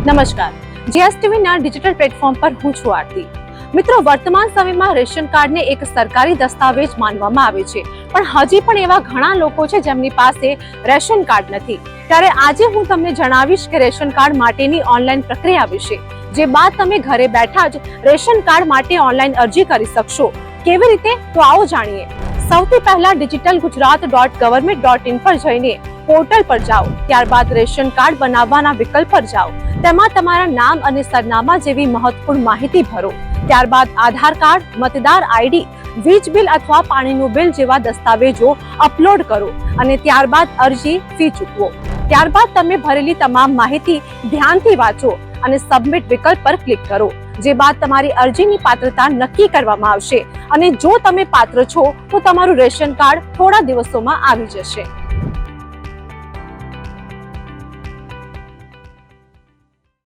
નમસ્કાર, જીએસટીવીના digital platform પર હું છું આરતી। મિત્રો, વર્તમાન સમયમાં રેશન કાર્ડને એક સરકારી દસ્તાવેજ માનવામાં આવે છે, પણ હજી પણ એવા ઘણા લોકો છે જેમની પાસે રેશન કાર્ડ નથી। ત્યારે આજે હું તમને જણાવીશ કે રેશન કાર્ડ માટેની ઓનલાઈન પ્રક્રિયા વિશે, જે બાદ તમે ઘરે બેઠા જ રેશન કાર્ડ માટે ઓનલાઈન અરજી કરી શકશો। કેવી રીતે? તો આવો જાણીએ। સૌથી પહેલા digitalgujarat.government.in પર જઈને પોર્ટલ પર જાઓ। ત્યારબાદ રેશન કાર્ડ બનાવવાના વિકલ્પ પર જાઓ। તેમાં તમારા નામ અને સરનામા જેવી મહત્વપૂર્ણ માહિતી ભરો। ત્યારબાદ આધાર કાર્ડ, મતદાર આઈડી, વીજ બિલ અથવા પાણીનું બિલ જેવા દસ્તાવેજો અપલોડ કરો અને ત્યારબાદ અરજી ફી ચૂકવો। ત્યારબાદ તમે ભરેલી તમામ માહિતી ધ્યાનથી વાંચો અને સબમિટ વિકલ્પ પર ક્લિક કરો। જે બાદ તમારી અરજીની પાત્રતા નક્કી કરવામાં આવશે અને જો તમે પાત્ર છો તો તમારું રેશન કાર્ડ થોડા દિવસોમાં આવી જશે।